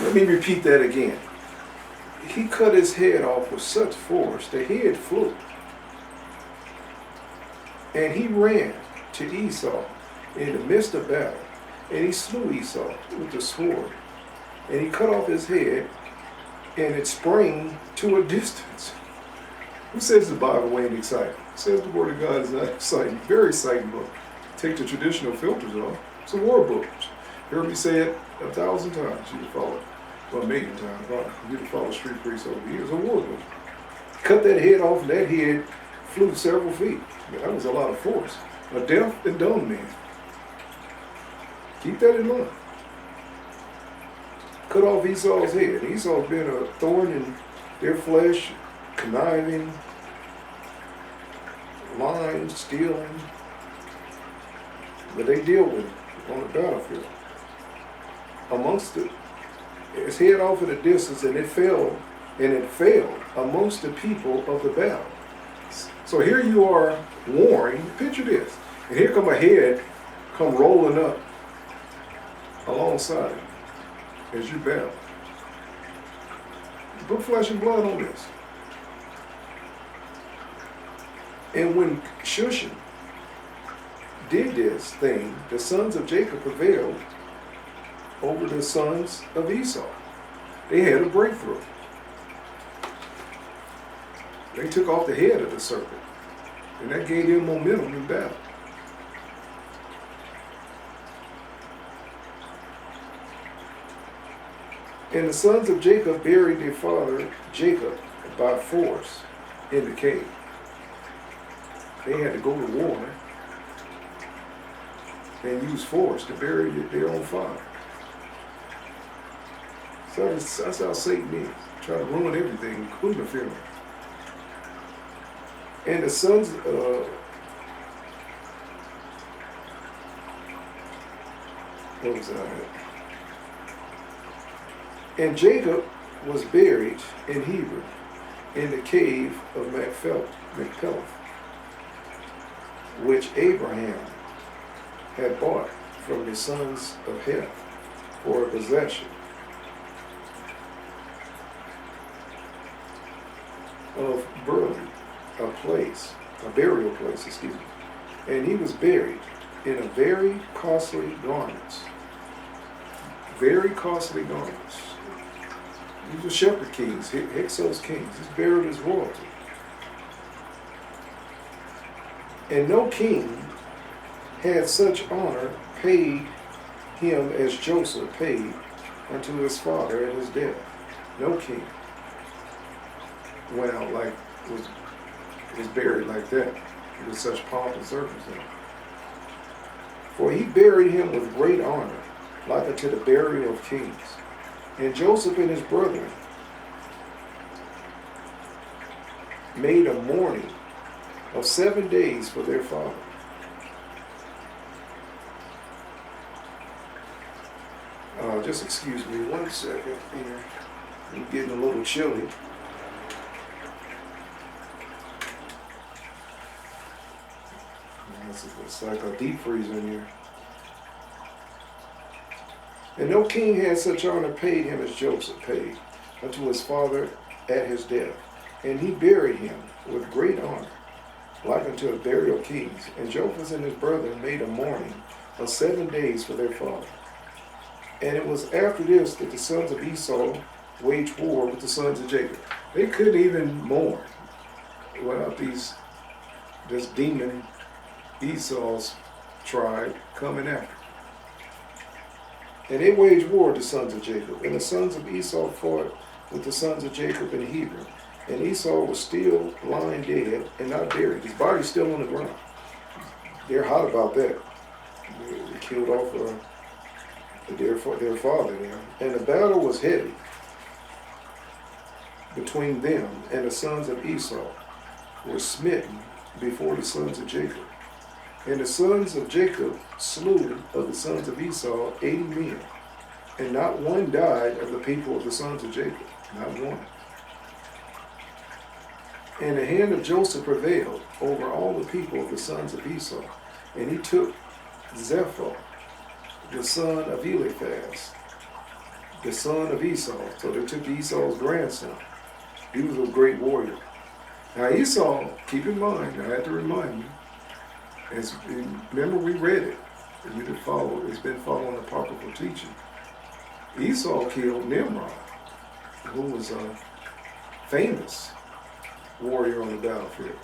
Let me repeat that again. He cut his head off with such force, the head flew. And he ran to Esau in the midst of battle, and he slew Esau with the sword. And he cut off his head, and it sprang to a distance. Who says the Bible ain't exciting? Says the Word of God is not exciting. Very exciting book. Take the traditional filters off. It's a war book. You heard me say it 1,000 times. You can follow it. Well, a million times, probably. You can follow Street Priest over the years. A war book. Cut that head off, and that head flew several feet. That was a lot of force. A deaf and dumb man. Keep that in mind. Cut off Esau's head. Esau's been a thorn in their flesh, conniving, lying, stealing. But they deal with it on the battlefield. Amongst it, his head off in the distance, and it fell amongst the people of the battle. So here you are warring. Picture this. And here come a head come rolling up alongside as you battle. Put flesh and blood on this. And when Shushan did this thing, the sons of Jacob prevailed over the sons of Esau. They had a breakthrough. They took off the head of the serpent, and that gave them momentum in battle. And the sons of Jacob buried their father Jacob by force in the cave. They had to go to war and use force to bury their own father. So that's how Satan is. Try to ruin everything, including the funeral. And the sons what was that? And Jacob was buried in Hebron, in the cave of Machpelah, which Abraham had bought from the sons of Heth for a possession of Burley, a burial place, excuse me. And he was buried in a very costly garments. Very costly garments. These were shepherd kings, Hyksos kings. He's buried as royalty. And no king had such honor paid him as Joseph paid unto his father at his death. No king went out like, was buried like that, with such pomp and circumstance. For he buried him with great honor, like unto the burial of kings. And Joseph and his brethren made a mourning of 7 days for their father. Just excuse me 1 second here. I'm getting a little chilly. It's like a deep freeze in here. And no king had such honor paid him as Joseph paid unto his father at his death. And he buried him with great honor, like unto a burial of kings. And Joseph and his brethren made a mourning of 7 days for their father. And it was after this that the sons of Esau waged war with the sons of Jacob. They couldn't even mourn without this demon Esau's tribe coming after. And they waged war with the sons of Jacob. And the sons of Esau fought with the sons of Jacob in Hebron. And Esau was still lying dead and not buried. His body's still on the ground. They're hot about that. They killed off their father there. And the battle was heavy between them and the sons of Esau were smitten before the sons of Jacob. And the sons of Jacob slew of the sons of Esau 80 men. And not one died of the people of the sons of Jacob. Not one. And the hand of Joseph prevailed over all the people of the sons of Esau. And he took Zepho, the son of Eliphaz, the son of Esau. So they took Esau's grandson. He was a great warrior. Now Esau, keep in mind, I had to remind you, remember we read it, and it's been following apocryphal teaching. Esau killed Nimrod, who was a famous warrior on the battlefield.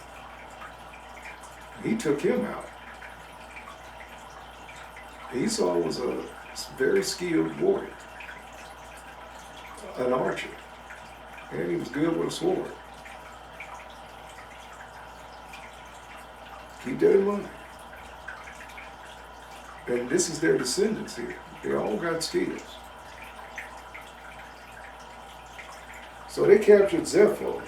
He took him out. Esau was a very skilled warrior, an archer, and he was good with a sword. Keep that in mind. And this is their descendants here. They all got skills. So they captured Zepho,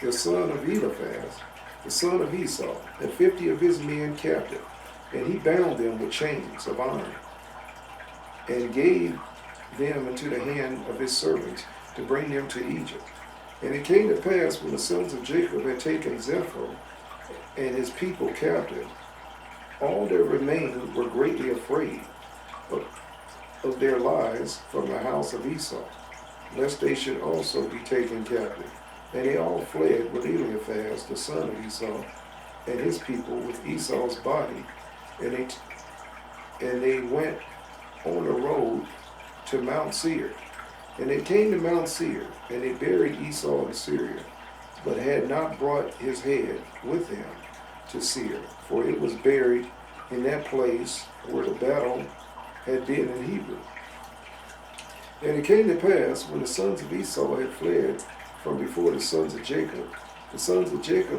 the son of Eliphaz, the son of Esau, and 50 of his men captive. And he bound them with chains of iron, and gave them into the hand of his servants to bring them to Egypt. And it came to pass, when the sons of Jacob had taken Zepho and his people captive, all that remained were greatly afraid of their lives from the house of Esau, lest they should also be taken captive. And they all fled with Eliphaz, the son of Esau, and his people with Esau's body, and they went on the road to Mount Seir. And they came to Mount Seir, and they buried Esau in Syria, but had not brought his head with him to Seir, for it was buried in that place where the battle had been in Hebron. And it came to pass, when the sons of Esau had fled from before the sons of Jacob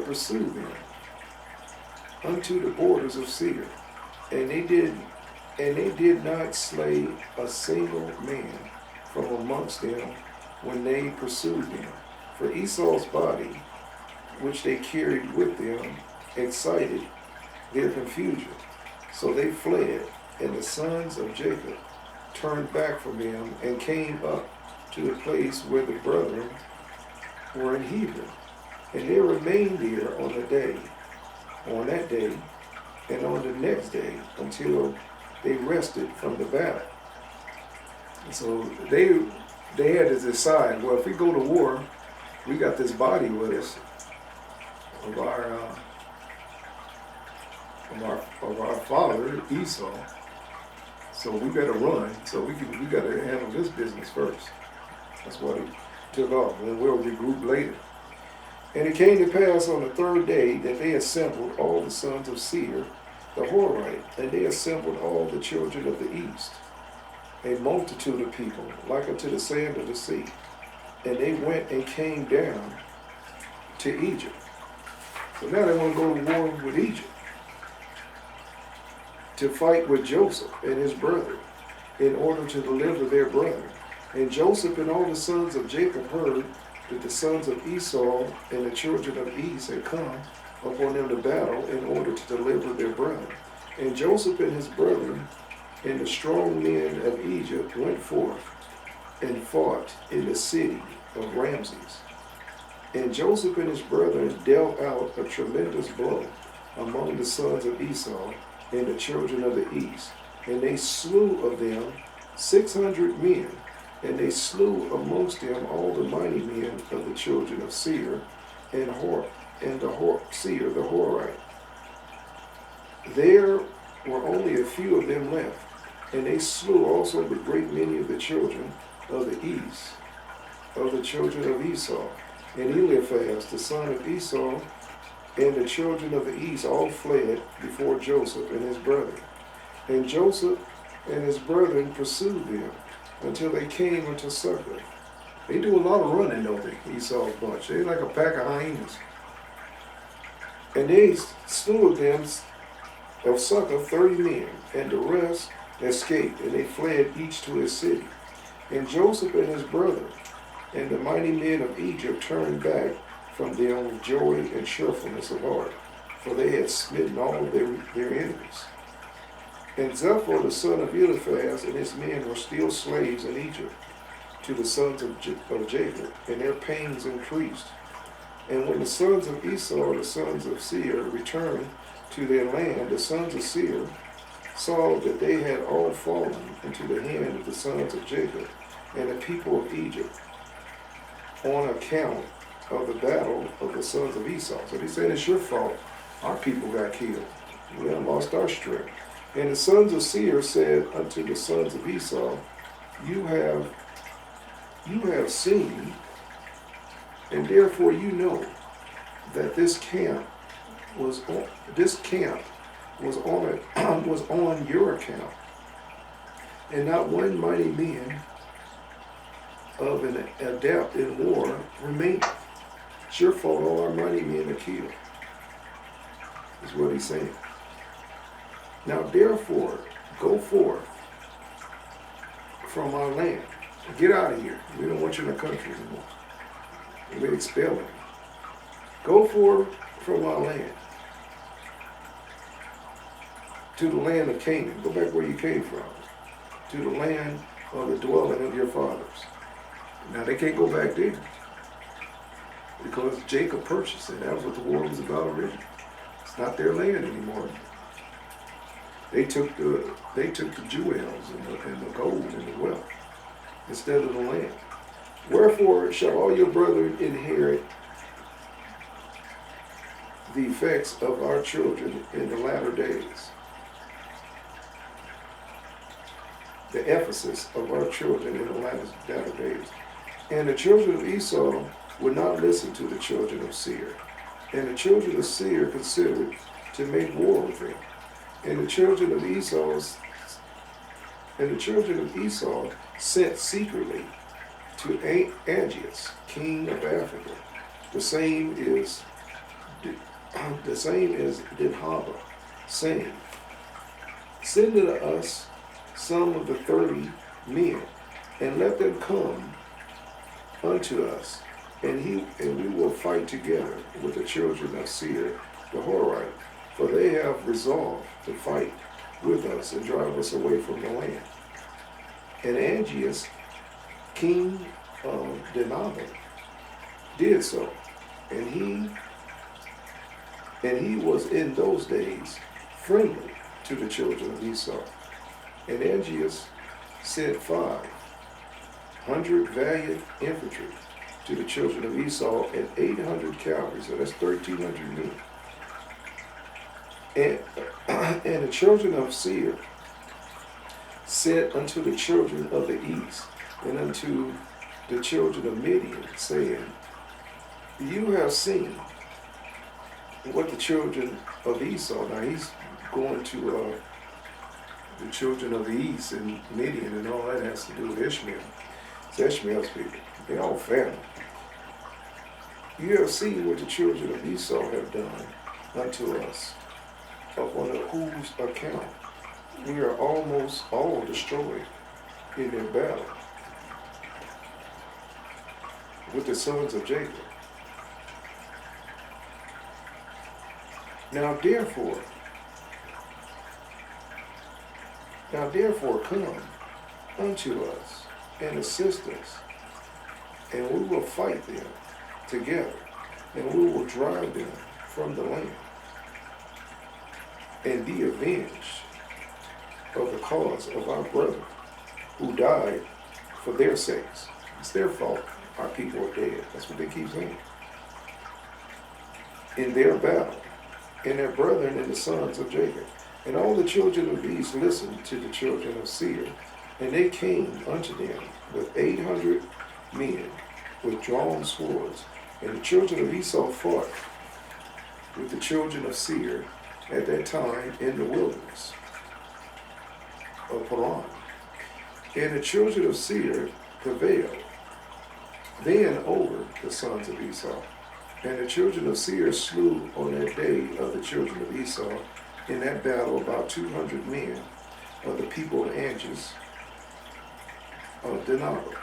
pursued them unto the borders of Seir, and they did not slay a single man from amongst them when they pursued them. For Esau's body, which they carried with them, excited their confusion. So they fled, and the sons of Jacob turned back from them and came up to the place where the brethren were in Hebron. And they remained there on that day, and on the next day, until they rested from the battle. So they had to decide, well, if we go to war, we got this body with us of our father Esau, so we better run. So we got to handle this business first. That's why they took off, and we'll regroup later. And it came to pass on the third day that they assembled all the sons of Seir, the Horite, and they assembled all the children of the east, a multitude of people, like unto the sand of the sea. And they went and came down to Egypt. So now they want to go to war with Egypt, to fight with Joseph and his brethren, in order to deliver their brethren. And Joseph and all the sons of Jacob heard that the sons of Esau and the children of East had come upon them to battle in order to deliver their brethren. And Joseph and his brethren and the strong men of Egypt went forth and fought in the city of Ramses. And Joseph and his brethren dealt out a tremendous blow among the sons of Esau and the children of the east. And they slew of them 600 men, and they slew amongst them all the mighty men of the children of Seir and Seir the Horite. There were only a few of them left, and they slew also the great many of the children of the east, of the children of Esau. And Eliphaz, the son of Esau, and the children of the east all fled before Joseph and his brethren. And Joseph and his brethren pursued them until they came unto Succoth. They do a lot of running, don't they, Esau's bunch? They're like a pack of hyenas. And they slew of them of Succoth 30 men, and the rest escaped, and they fled each to his city. And Joseph and his brethren and the mighty men of Egypt turned back from them with joy and cheerfulness of heart, for they had smitten all their enemies. And Zepho, the son of Eliphaz, and his men were still slaves in Egypt to the sons of Jacob, and their pains increased. And when the sons of Esau, the sons of Seir, returned to their land, the sons of Seir saw that they had all fallen into the hand of the sons of Jacob, and the people of Egypt on account of the battle of the sons of Esau. So they said, it's your fault. Our people got killed. We have lost our strength. And the sons of Seir said unto the sons of Esau, You have seen, and therefore you know that this camp was on was on your account, and not one mighty man of an adept in war remained. It's your fault all our mighty men are killed, is what he's saying. Now therefore, go forth from our land. Get out of here. We don't want you in the country anymore. We're expelling. Go forth from our land to the land of Canaan. Go back where you came from. To the land of the dwelling of your fathers. Now they can't go back there because Jacob purchased it. That was what the war was about originally. It's not their land anymore. They took the jewels and the gold and the wealth instead of the land. Wherefore shall all your brethren inherit the effects of our children in the latter days. The emphasis of our children in the latter days. And the children of Esau would not listen to the children of Seir. And the children of Seir considered to make war with them. And the children of Esau sent secretly to Aegeus, king of Africa. The same is Dinhaba, saying, Send unto us some of the 30 men, and let them come unto us, and we will fight together with the children of Seir the Horite, for they have resolved to fight with us and drive us away from the land. And Aegeus, king of Dinhaba, did so, and he was in those days friendly to the children of Esau. And Aegeus sent 500 valiant infantry to the children of Esau and 800 cavalry, so that's 1,300 men. And the children of Seir sent unto the children of the east and unto the children of Midian, saying, You have seen what the children of Esau, now he's going to the children of the east and Midian, and all that has to do with Ishmael. It's Ishmael's people. They're all family. You have seen what the children of Esau have done unto us, upon whose account we are almost all destroyed in their battle with the sons of Jacob. Now therefore come unto us and assist us, and we will fight them together, and we will drive them from the land, and be avenged of the cause of our brethren who died for their sakes. It's their fault our people are dead. That's what they keep saying. In their battle, and their brethren and the sons of Jacob. And all the children of the east listened to the children of Seir, and they came unto them with 800 men with drawn swords. And the children of Esau fought with the children of Seir at that time in the wilderness of Paran. And the children of Seir prevailed then over the sons of Esau. And the children of Seir slew on that day of the children of Esau in that battle about 200 men of the people of Aegeus of Dinhaba.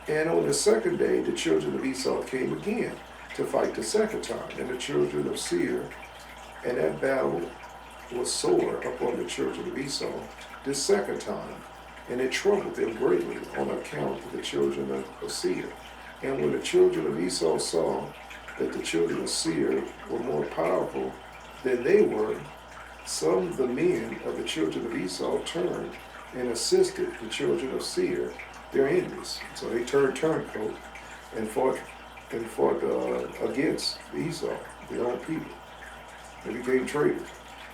And on the second day the children of Esau came again to fight the second time, and the children of Seir, and that battle was sore upon the children of Esau this second time, and it troubled them greatly on account of the children of Seir. And when the children of Esau saw that the children of Seir were more powerful than they were, some of the men of the children of Esau turned and assisted the children of Seir their enemies. So they turned turncoat and fought against Esau, their own people. They became traitors.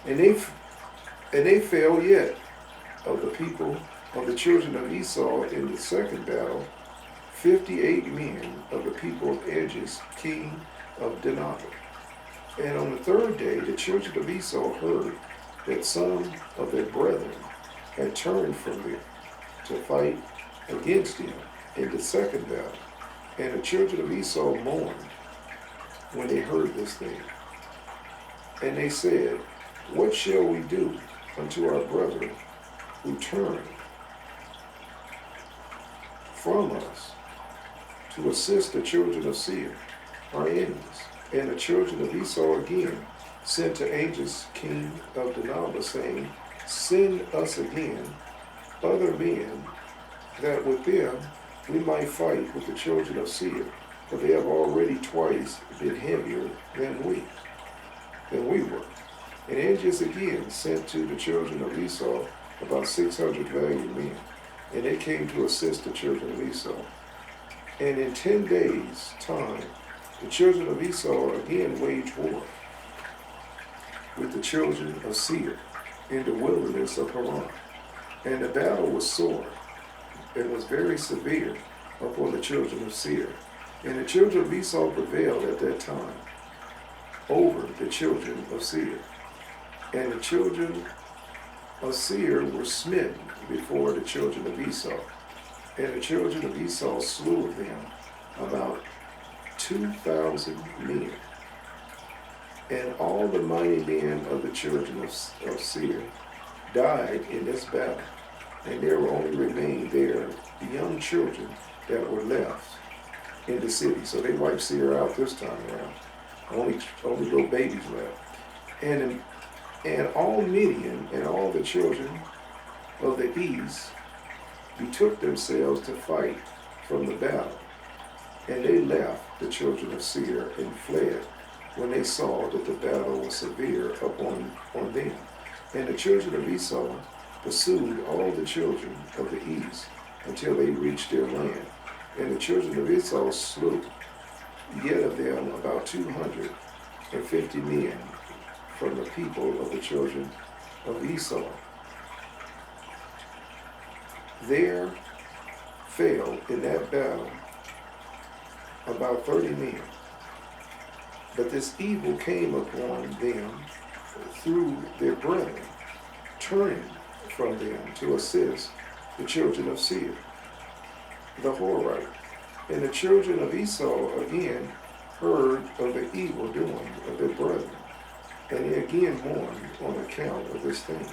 And they fell yet of the people of the children of Esau in the second battle, 58 men of the people of Edges, king of Dinah. And on the third day, the children of Esau heard that some of their brethren had turned from them to fight against them in the second battle. And the children of Esau mourned when they heard this thing. And they said, what shall we do unto our brethren who turned from us to assist the children of Seir, our enemies? And the children of Esau again sent to Ages, king of Dinah, saying, send us again other men, that with them we might fight with the children of Seir, for they have already twice been heavier than we were. And Ages again sent to the children of Esau about 600 valiant men, and they came to assist the children of Esau. And in 10 days' time, the children of Esau again waged war with the children of Seir in the wilderness of Haran. And the battle was sore, and was very severe upon the children of Seir. And the children of Esau prevailed at that time over the children of Seir. And the children of Seir were smitten before the children of Esau. And the children of Esau slew of them about 2,000 men. And all the mighty men of the children of Seir died in this battle. And there were only remained there the young children that were left in the city. So they wiped Seir out this time around. Only little babies left. And all Midian and all the children of the east betook themselves to fight from the battle. And they left the children of Seir and fled when they saw that the battle was severe upon them. And the children of Esau pursued all the children of the east until they reached their land. And the children of Esau slew yet of them about 250 men from the people of the children of Esau. There fell in that battle about 30 men. But this evil came upon them through their brethren, turning from them to assist the children of Seir, the Horite. And the children of Esau again heard of the evil doing of their brethren, and they again mourned on account of this thing.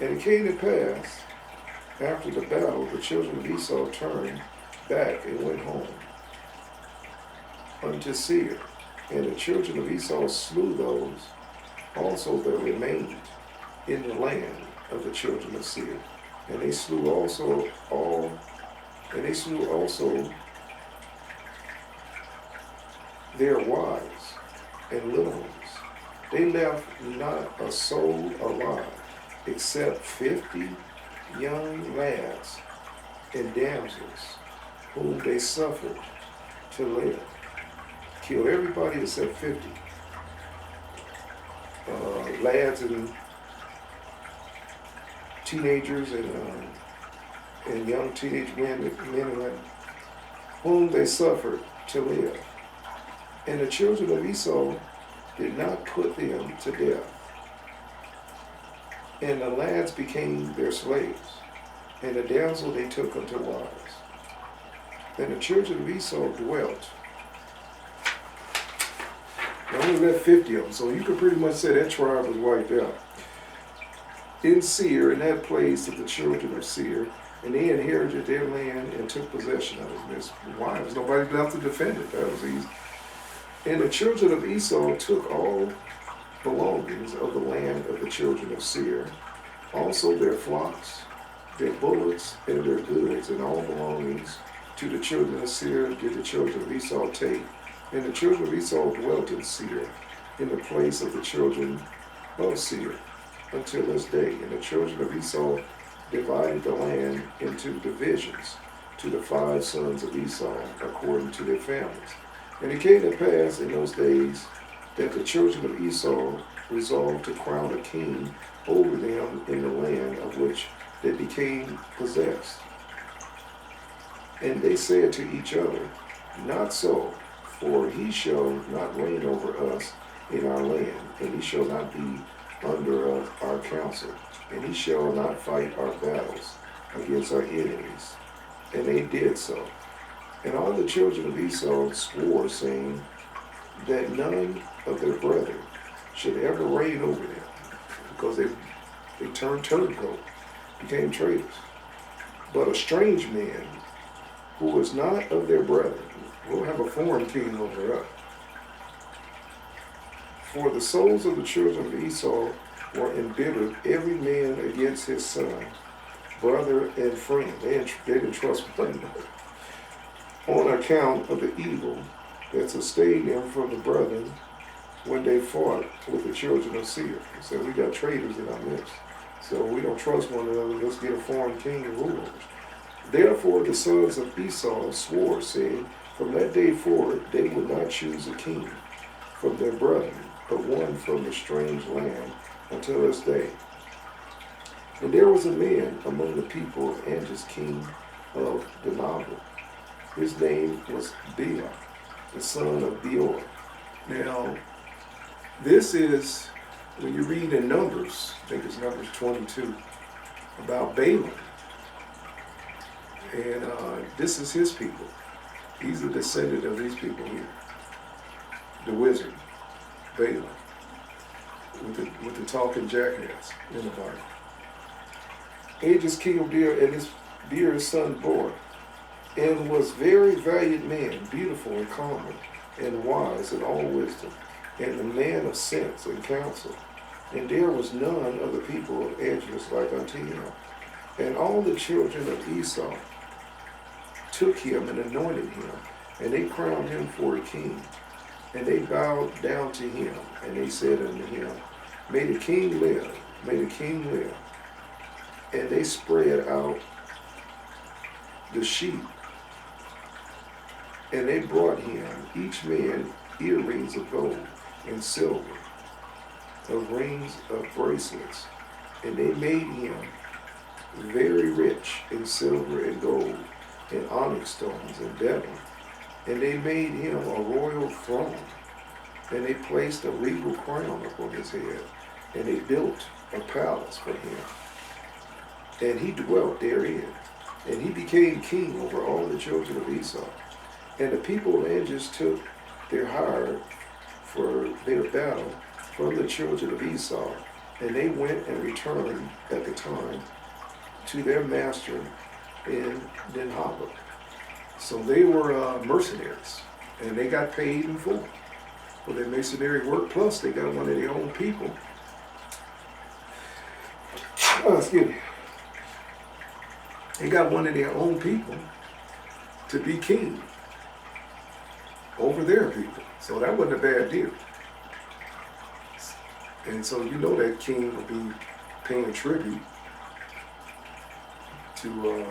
And it came to pass, after the battle, the children of Esau turned back and went home unto Seir. And the children of Esau slew those also that remained in the land of the children of Seir. And they slew also their wives and little ones. They left not a soul alive, except 50 young lads and damsels, whom they suffered to live. Killed everybody except 50 lads and teenagers and young teenage men and women, whom they suffered to live. And the children of Esau did not put them to death. And the lads became their slaves, and the damsel they took unto wives. Then the children of Esau dwelt. They only left 50 of them, so you could pretty much say that tribe was wiped out. In Seir, in that place of the children of Seir, and they inherited their land and took possession of it. There's wives, nobody left to defend it. That was easy. And the children of Esau took all belongings of the land of the children of Seir, also their flocks, their bullocks, and their goods, and all belongings to the children of Seir did the children of Esau take. And the children of Esau dwelt in Seir, in the place of the children of Seir, until this day. And the children of Esau divided the land into divisions, to the 5 sons of Esau according to their families. And it came to pass in those days that the children of Esau resolved to crown a king over them in the land of which they became possessed. And they said to each other, Not so, for he shall not reign over us in our land, and he shall not be under our counsel, and he shall not fight our battles against our enemies. And they did so. And all the children of Esau swore, saying that none of their brethren should ever reign over them, because they turned turncoat, became traitors. But a strange man who was not of their brethren will have a foreign king over us. For the souls of the children of Esau were embittered, every man against his son, brother, and friend. They didn't trust one another, on account of the evil that sustained them from the brethren when they fought with the children of Seir. He said, we got traitors in our midst, so we don't trust one another. Let's get a foreign king and rule over us. Therefore the sons of Esau swore, saying, from that day forward they would not choose a king from their brethren, but one from the strange land until this day. And there was a man among the people of Angus, king of Dinah. His name was Bela, the son of Beor. Now, this is, when you read in Numbers, I think it's Numbers 22, about Balaam. And this is his people. He's a descendant of these people here. The wizard, Balaam, with the talking jackass in the Bible. Angus, king of Beor, and Beor's son bore, and was very valiant man, beautiful and common, and wise in all wisdom, and a man of sense and counsel. And there was none of the people of Angus like unto him. And all the children of Esau took him and anointed him, and they crowned him for a king. And they bowed down to him, and they said unto him, May the king live, may the king live. And they spread out the sheep, and they brought him, each man, earrings of gold and silver, of rings of bracelets, and they made him very rich in silver and gold, and onyx stones and beryl. And they made him a royal throne, and they placed a regal crown upon his head, and they built a palace for him. And he dwelt therein, and he became king over all the children of Esau. And the people of Angus took their hire for their battle from the children of Esau, and they went and returned at the time to their master in Dinah. So they were mercenaries, and they got paid in full for their masonry work, plus they got one of their own people. Excuse me. They got one of their own people to be king over their people. So that wasn't a bad deal. And so you know that king will be paying tribute to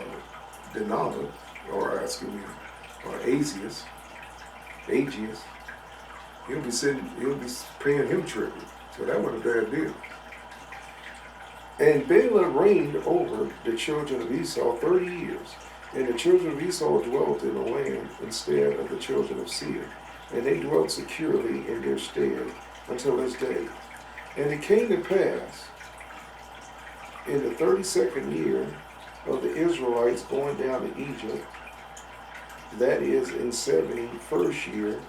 Dinah, or Aegeus. He'll be paying him tribute. So that wasn't a bad deal. And Bela reigned over the children of Esau 30 years. And the children of Esau dwelt in the land instead of the children of Seir. And they dwelt securely in their stead until this day. And it came to pass in the 32nd year of the Israelites going down to Egypt, that is in 71st year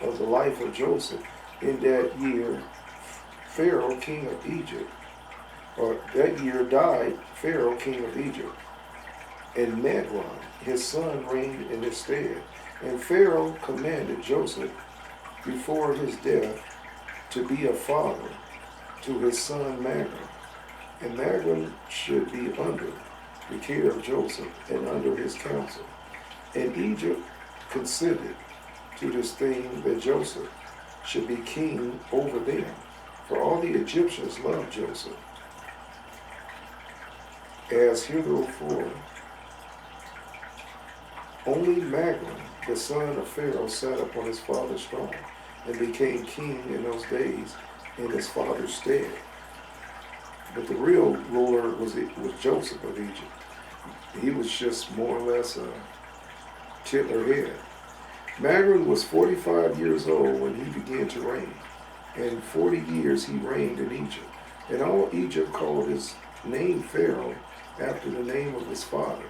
of the life of Joseph, in that year Pharaoh, king of Egypt, or that year died Pharaoh, king of Egypt, and Magron, his son, reigned in his stead. And Pharaoh commanded Joseph before his death to be a father to his son Magron, and Magron should be under the care of Joseph and under his counsel. And Egypt consented to this thing that Joseph should be king over them, for all the Egyptians loved Joseph, as heretofore Only Magron, the son of Pharaoh, sat upon his father's throne and became king in those days in his father's stead. But the real ruler was Joseph of Egypt. He was just more or less a titular head. Magron was 45 years old when he began to reign, and 40 years he reigned in Egypt. And all Egypt called his name Pharaoh after the name of his father,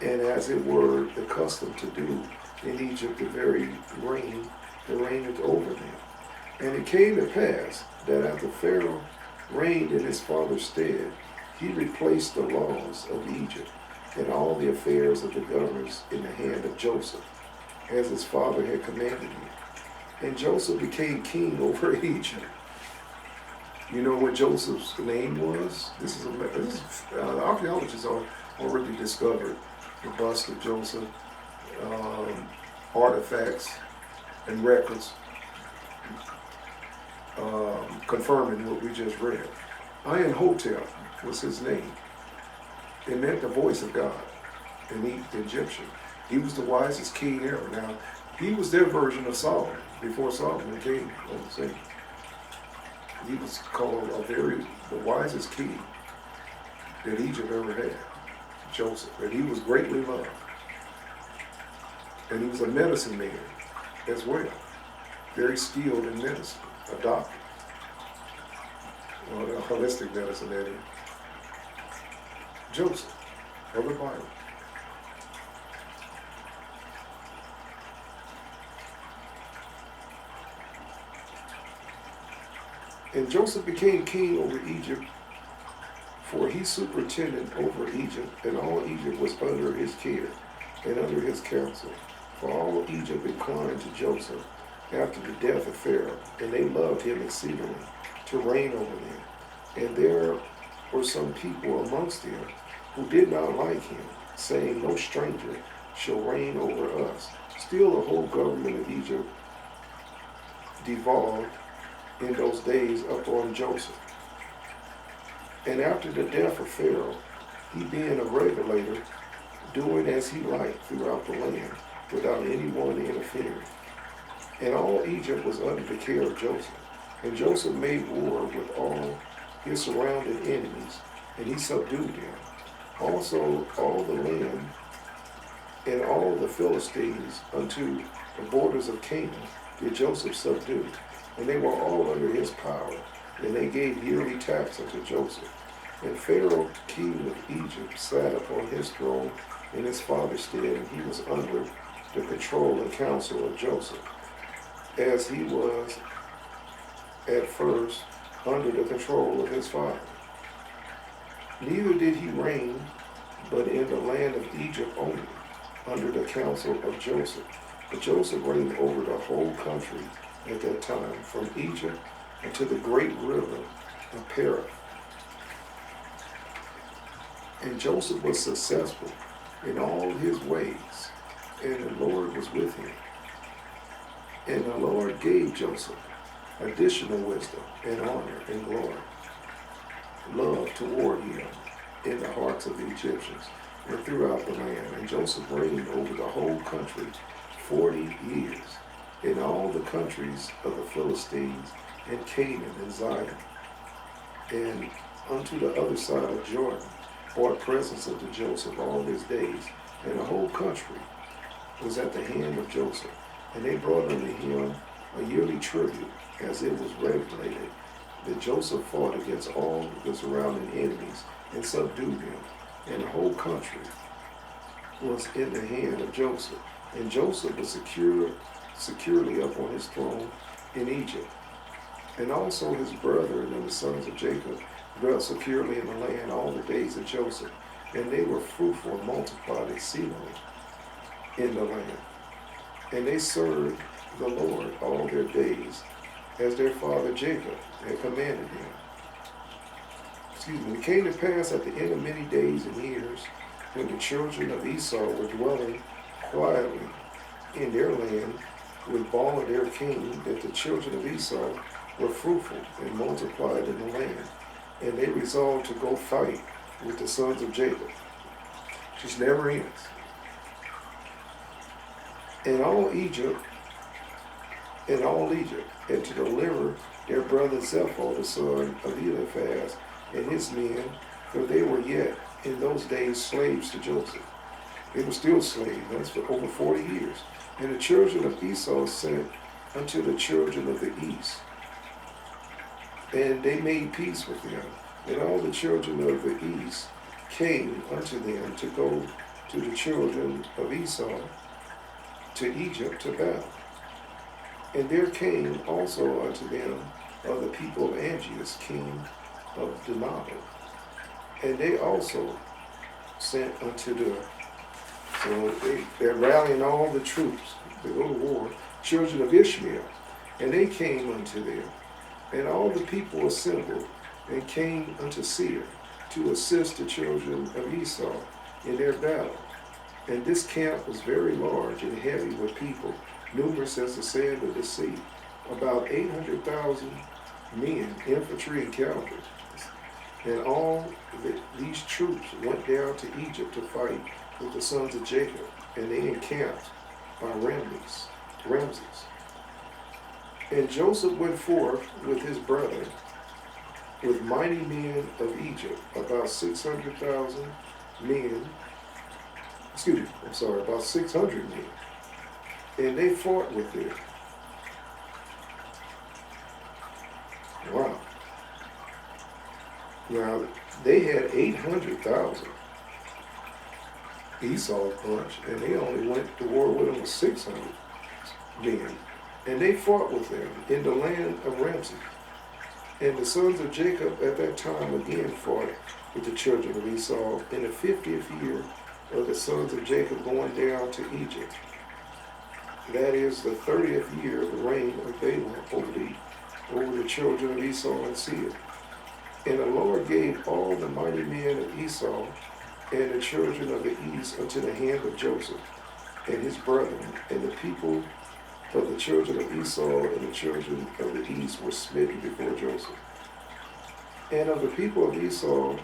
and as it were the custom to do in Egypt the very reign that reigned over them. And it came to pass that after Pharaoh reigned in his father's stead, he replaced the laws of Egypt and all the affairs of the governors in the hand of Joseph, as his father had commanded him. And Joseph became king over Egypt. You know what Joseph's name was? Archaeologists are already discovered the bust of Joseph, artifacts and records confirming what we just read. Hotep was his name. It meant the voice of God in the Egyptian. He was the wisest king ever. Now, he was their version of Solomon before Solomon came on the scene. He was called the wisest king that Egypt ever had, Joseph. And he was greatly loved. And he was a medicine man as well. Very skilled in medicine, a doctor. Well, a holistic medicine, that is. Joseph of the Bible. And Joseph became king over Egypt, for he superintended over Egypt, and all Egypt was under his care and under his counsel. For all Egypt inclined to Joseph after the death of Pharaoh, and they loved him exceedingly to reign over them. And there were some people amongst them who did not like him, saying, no stranger shall reign over us. Still the whole government of Egypt devolved in those days upon Joseph. And after the death of Pharaoh, he being a regulator, doing as he liked throughout the land, without anyone interfering. And all Egypt was under the care of Joseph. And Joseph made war with all his surrounding enemies, and he subdued them. Also all the land and all the Philistines unto the borders of Canaan did Joseph subdue, and they were all under his power, and they gave yearly tax unto Joseph. And Pharaoh, king of Egypt, sat upon his throne in his father's stead, and he was under the control and counsel of Joseph, as he was at first under the control of his father. Neither did he reign but in the land of Egypt only, under the counsel of Joseph. But Joseph reigned over the whole country at that time, from Egypt unto the great river of Perith. And Joseph was successful in all his ways, and the Lord was with him. And the Lord gave Joseph additional wisdom and honor and glory, love toward him in the hearts of the Egyptians and throughout the land. And Joseph reigned over the whole country 40 years, in all the countries of the Philistines and Canaan and Zion, and unto the other side of Jordan, brought presents unto Joseph all his days. And the whole country was at the hand of Joseph. And they brought unto him a yearly tribute, as it was regulated, that Joseph fought against all the surrounding enemies and subdued them. And the whole country was in the hand of Joseph. And Joseph was securely up on his throne in Egypt. And also his brethren and the sons of Jacob dwelt securely in the land all the days of Joseph. And they were fruitful and multiplied exceedingly in the land. And they served the Lord all their days, as their father Jacob had commanded them. It came to pass at the end of many days and years, when the children of Esau were dwelling quietly in their land with Bala their king, that the children of Esau were fruitful and multiplied in the land. And they resolved to go fight with the sons of Jacob. Just never ends. and all Egypt, and to deliver their brother Zepho, the son of Eliphaz, and his men, for they were yet in those days slaves to Joseph. They were still slaves, that's for over 40 years. And the children of Esau sent unto the children of the east, and they made peace with them. And all the children of the east came unto them to go to the children of Esau to Egypt to battle. And there came also unto them of the people of Angeas, king of Dinah. And they also sent unto the, so they're rallying all the troops to go to war, children of Ishmael. And they came unto them. And all the people assembled and came unto Seir to assist the children of Esau in their battle. And this camp was very large and heavy with people, numerous as the sand of the sea, about 800,000 men, infantry and cavalry. And all these troops went down to Egypt to fight with the sons of Jacob, and they encamped by Ramses. And Joseph went forth with his brethren, with mighty men of Egypt, about 600,000 men, about 600 men. And they fought with them. Wow. Now, they had 800,000 Esau's bunch, and they only went to war with them with 600 men. And they fought with them in the land of Ramses. And the sons of Jacob at that time again fought with the children of Esau in the 50th year of the sons of Jacob going down to Egypt. That is the 30th year of the reign of Balaam over the children of Esau and Seir. And the Lord gave all the mighty men of Esau and the children of the east unto the hand of Joseph and his brethren, and the people of the children of Esau and the children of the east were smitten before Joseph. And of the people of Esau